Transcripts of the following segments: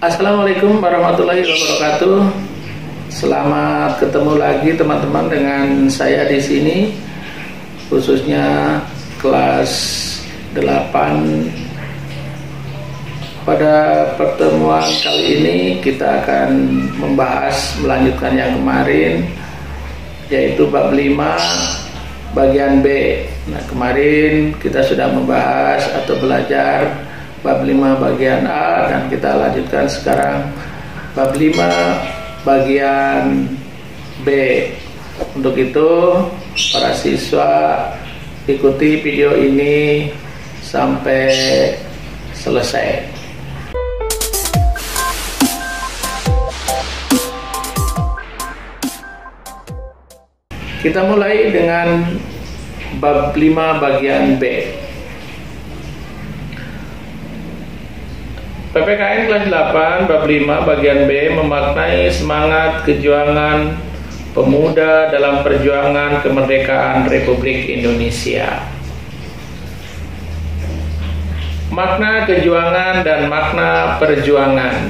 Assalamualaikum warahmatullahi wabarakatuh. Selamat ketemu lagi teman-teman dengan saya di sini, khususnya kelas 8. Pada pertemuan kali ini kita akan melanjutkan yang kemarin, yaitu bab 5 bagian B. Nah, kemarin kita sudah membahas atau belajar bab 5 bagian A, dan kita lanjutkan sekarang bab 5 bagian B. Untuk itu, para siswa ikuti video ini sampai selesai. Kita mulai dengan bab 5 bagian B. PPKN kelas 8 bab 5 bagian B memaknai semangat kejuangan pemuda dalam perjuangan kemerdekaan Republik Indonesia. Makna kejuangan dan makna perjuangan.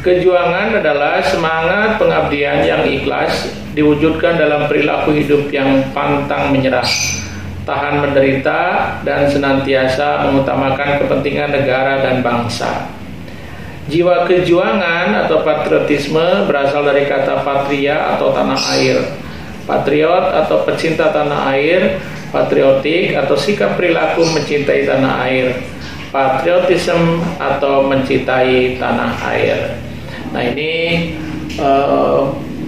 Kejuangan adalah semangat pengabdian yang ikhlas diwujudkan dalam perilaku hidup yang pantang menyerah, tahan menderita, dan senantiasa mengutamakan kepentingan negara dan bangsa. Jiwa kejuangan atau patriotisme berasal dari kata patria atau tanah air, patriot atau pecinta tanah air, patriotik atau sikap perilaku mencintai tanah air, patriotisme atau mencintai tanah air. Nah, ini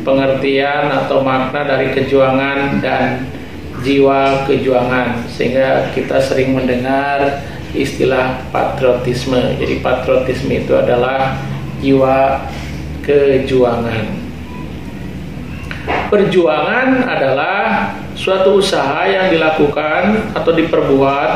pengertian atau makna dari kejuangan dan jiwa kejuangan, sehingga kita sering mendengar istilah patriotisme. Jadi patriotisme itu adalah jiwa kejuangan. Perjuangan adalah suatu usaha yang dilakukan atau diperbuat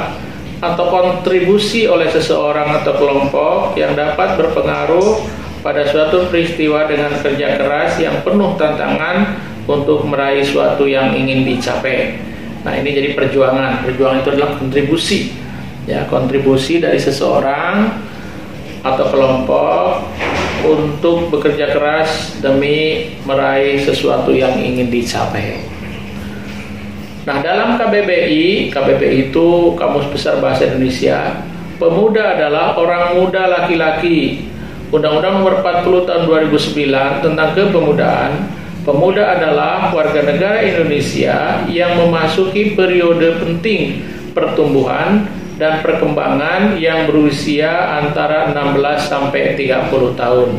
atau kontribusi oleh seseorang atau kelompok yang dapat berpengaruh pada suatu peristiwa dengan kerja keras yang penuh tantangan untuk meraih suatu yang ingin dicapai. Nah, ini jadi perjuangan. Perjuangan itu adalah kontribusi, ya, kontribusi dari seseorang atau kelompok untuk bekerja keras demi meraih sesuatu yang ingin dicapai. Nah, dalam KBBI itu Kamus Besar Bahasa Indonesia, pemuda adalah orang muda laki-laki. Undang-Undang Nomor 40 Tahun 2009 tentang kepemudaan. Pemuda adalah warga negara Indonesia yang memasuki periode penting pertumbuhan dan perkembangan yang berusia antara 16 sampai 30 tahun.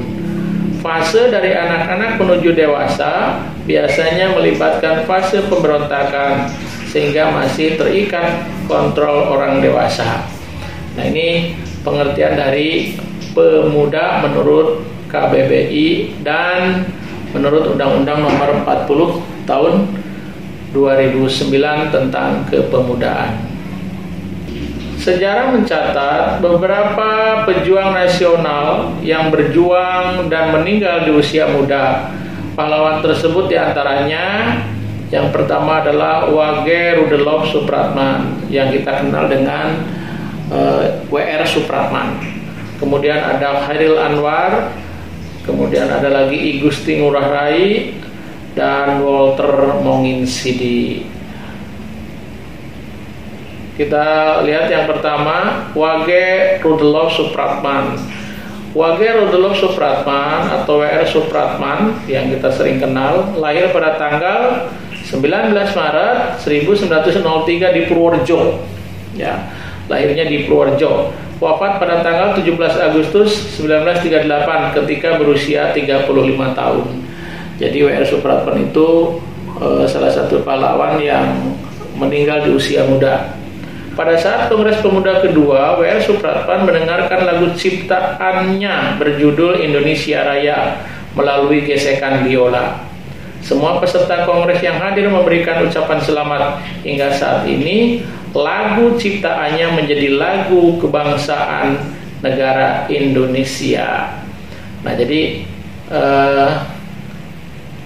Fase dari anak-anak menuju dewasa biasanya melibatkan fase pemberontakan, sehingga masih terikat kontrol orang dewasa. Nah, ini pengertian dari pemuda menurut KBBI dan menurut Undang-Undang Nomor 40 Tahun 2009 tentang kepemudaan. Sejarah mencatat beberapa pejuang nasional yang berjuang dan meninggal di usia muda. Pahlawan tersebut diantaranya, yang pertama adalah Wage Rudolf Supratman, yang kita kenal dengan WR Supratman. Kemudian ada Khairil Anwar, kemudian ada lagi I Gusti Ngurah Rai, dan Walter Monginsidi. Kita lihat yang pertama, Wage Rudolf Supratman. Wage Rudolf Supratman atau WR Supratman yang kita sering kenal, lahir pada tanggal 19 Maret 1903 di Purworejo. Ya, lahirnya di Purworejo. Wafat pada tanggal 17 Agustus 1938 ketika berusia 35 tahun. Jadi WR Supratman itu salah satu pahlawan yang meninggal di usia muda. Pada saat Kongres Pemuda kedua, WR Supratman mendengarkan lagu ciptaannya berjudul Indonesia Raya melalui gesekan biola. Semua peserta kongres yang hadir memberikan ucapan selamat. Hingga saat ini, lagu ciptaannya menjadi lagu kebangsaan negara Indonesia. Nah, jadi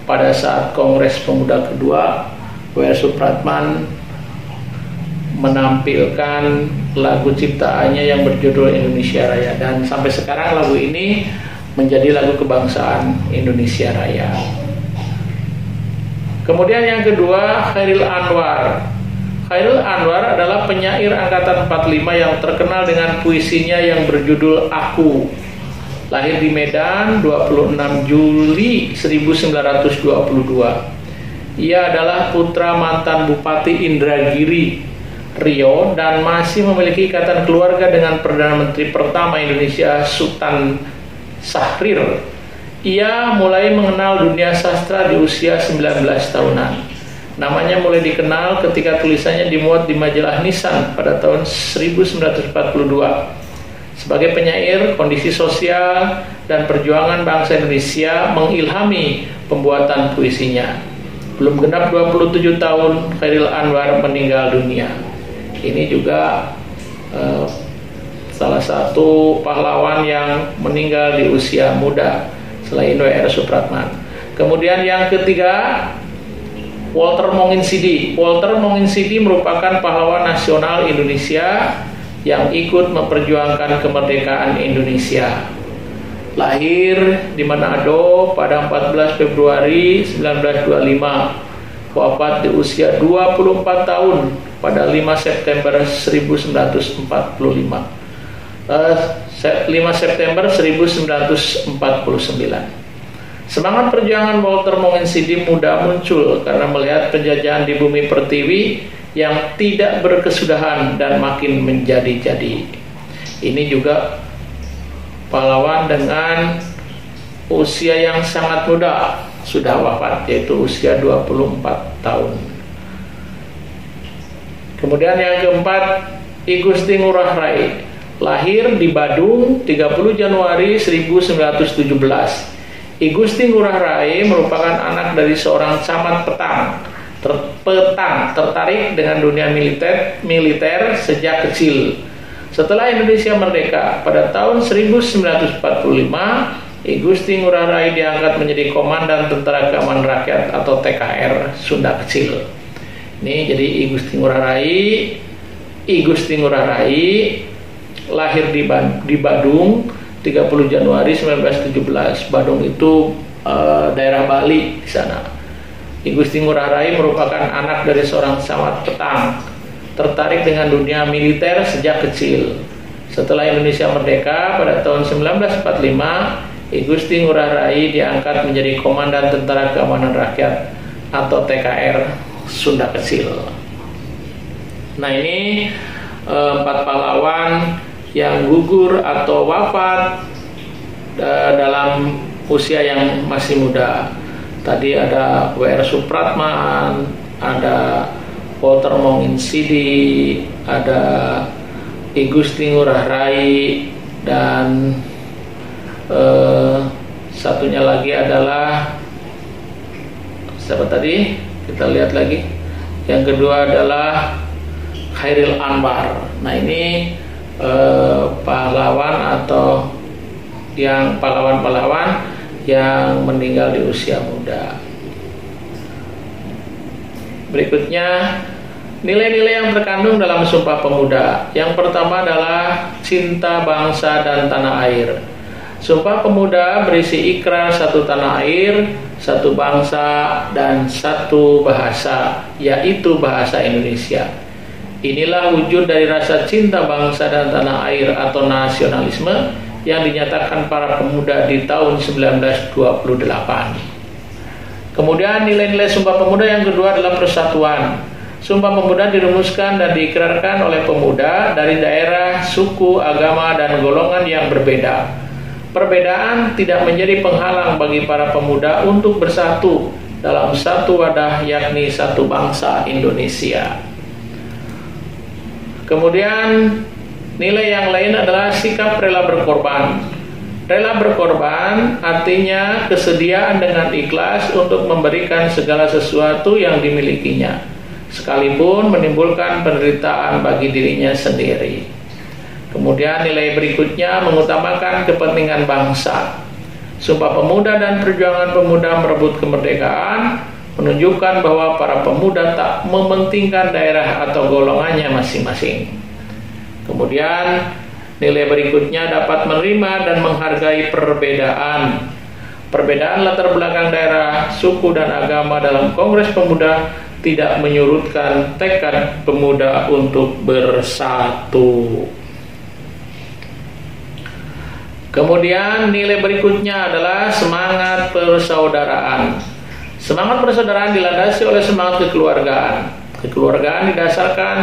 pada saat Kongres Pemuda kedua, WR Supratman menampilkan lagu ciptaannya yang berjudul Indonesia Raya, dan sampai sekarang lagu ini menjadi lagu kebangsaan Indonesia Raya. Kemudian yang kedua, Chairil Anwar. Chairil Anwar adalah penyair angkatan 45 yang terkenal dengan puisinya yang berjudul Aku. Lahir di Medan 26 Juli 1922. Ia adalah putra mantan Bupati Indragiri Riau dan masih memiliki ikatan keluarga dengan Perdana Menteri pertama Indonesia Sultan Syahrir. Ia mulai mengenal dunia sastra di usia 19 tahunan. Namanya mulai dikenal ketika tulisannya dimuat di majalah Nisan pada tahun 1942. Sebagai penyair, kondisi sosial dan perjuangan bangsa Indonesia mengilhami pembuatan puisinya. Belum genap 27 tahun, Chairil Anwar meninggal dunia. Ini juga salah satu pahlawan yang meninggal di usia muda selain W.R. Supratman. Kemudian yang ketiga, Walter Monginsidi. Walter Monginsidi merupakan pahlawan nasional Indonesia yang ikut memperjuangkan kemerdekaan Indonesia. Lahir di Manado pada 14 Februari 1925, wafat di usia 24 tahun pada 5 September 1949. Semangat perjuangan Walter Monginsidi muda muncul karena melihat penjajahan di bumi pertiwi yang tidak berkesudahan dan makin menjadi-jadi. Ini juga pahlawan dengan usia yang sangat muda sudah wafat, yaitu usia 24 tahun. Kemudian yang keempat, I Gusti Ngurah Rai. Lahir di Badung 30 Januari 1917. I Gusti Ngurah Rai merupakan anak dari seorang camat tertarik dengan dunia militer sejak kecil. Setelah Indonesia merdeka pada tahun 1945, I Gusti Ngurah Rai diangkat menjadi Komandan Tentara Keamanan Rakyat atau TKR Sunda Kecil. Ini jadi I Gusti Ngurah Rai lahir di Badung 30 Januari 1917. Badung itu daerah Bali di sana. I Gusti Ngurah Rai merupakan anak dari seorang camat petang, tertarik dengan dunia militer sejak kecil. Setelah Indonesia merdeka pada tahun 1945, I Gusti Ngurah Rai diangkat menjadi Komandan Tentara Keamanan Rakyat atau TKR Sunda Kecil. Nah, ini 4 pahlawan yang gugur atau wafat dalam usia yang masih muda. Tadi ada W.R. Supratman, ada Walter Monginsidi, ada I Gusti Ngurah Rai, dan satunya lagi adalah siapa tadi? Kita lihat lagi. Yang kedua adalah Chairil Anwar. Nah, ini pahlawan atau yang pahlawan-pahlawan yang meninggal di usia muda. Berikutnya, nilai-nilai yang terkandung dalam Sumpah Pemuda. Yang pertama adalah cinta bangsa dan tanah air. Sumpah Pemuda berisi ikrar satu tanah air, satu bangsa, dan satu bahasa, yaitu bahasa Indonesia. Inilah wujud dari rasa cinta bangsa dan tanah air atau nasionalisme yang dinyatakan para pemuda di tahun 1928. Kemudian nilai-nilai Sumpah Pemuda yang kedua adalah persatuan. Sumpah Pemuda dirumuskan dan diikrarkan oleh pemuda dari daerah, suku, agama, dan golongan yang berbeda. Perbedaan tidak menjadi penghalang bagi para pemuda untuk bersatu dalam satu wadah, yakni satu bangsa Indonesia. Kemudian nilai yang lain adalah sikap rela berkorban. Rela berkorban artinya kesediaan dengan ikhlas untuk memberikan segala sesuatu yang dimilikinya, sekalipun menimbulkan penderitaan bagi dirinya sendiri. Kemudian nilai berikutnya mengutamakan kepentingan bangsa. Sumpah Pemuda dan perjuangan pemuda merebut kemerdekaan menunjukkan bahwa para pemuda tak mementingkan daerah atau golongannya masing-masing. Kemudian Nilai berikutnya dapat menerima dan menghargai perbedaan. Perbedaan latar belakang daerah, suku, dan agama dalam Kongres Pemuda tidak menyurutkan tekad pemuda untuk bersatu. Kemudian nilai berikutnya adalah semangat persaudaraan. Semangat persaudaraan dilandasi oleh semangat kekeluargaan. Kekeluargaan didasarkan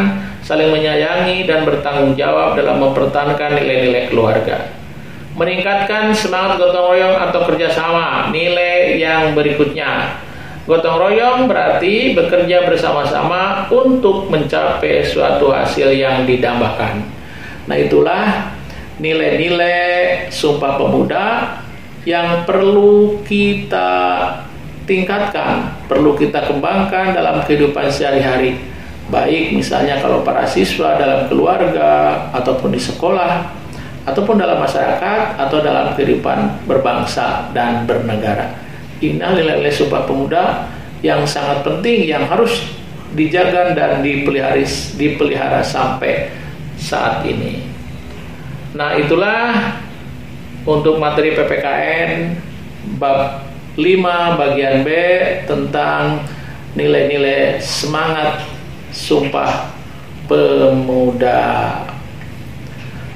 saling menyayangi dan bertanggung jawab dalam mempertahankan nilai-nilai keluarga. Meningkatkan semangat gotong royong atau kerjasama. Nilai yang berikutnya, gotong royong berarti bekerja bersama-sama untuk mencapai suatu hasil yang didambakan. Nah, itulah nilai-nilai Sumpah Pemuda yang perlu kita tingkatkan, perlu kita kembangkan dalam kehidupan sehari-hari. Baik misalnya kalau para siswa dalam keluarga, ataupun di sekolah, ataupun dalam masyarakat, atau dalam kehidupan berbangsa dan bernegara. Inilah nilai-nilai Sumpah Pemuda yang sangat penting, yang harus dijaga dan dipelihara sampai saat ini. Nah, itulah untuk materi PPKN bab 5 bagian B tentang nilai-nilai semangat Sumpah Pemuda.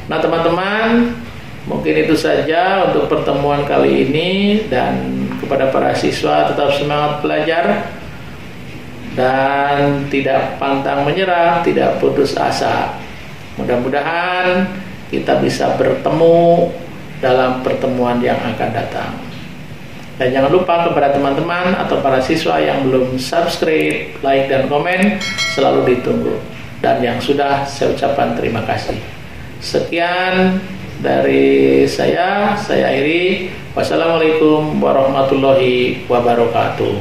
Nah, teman-teman, mungkin itu saja untuk pertemuan kali ini, dan kepada para siswa tetap semangat belajar dan tidak pantang menyerah, tidak putus asa. Mudah-mudahan kita bisa bertemu dalam pertemuan yang akan datang. Dan jangan lupa kepada teman-teman atau para siswa yang belum subscribe, like, dan komen, selalu ditunggu. Dan yang sudah, saya ucapkan terima kasih. Sekian dari saya akhiri. Wassalamualaikum warahmatullahi wabarakatuh.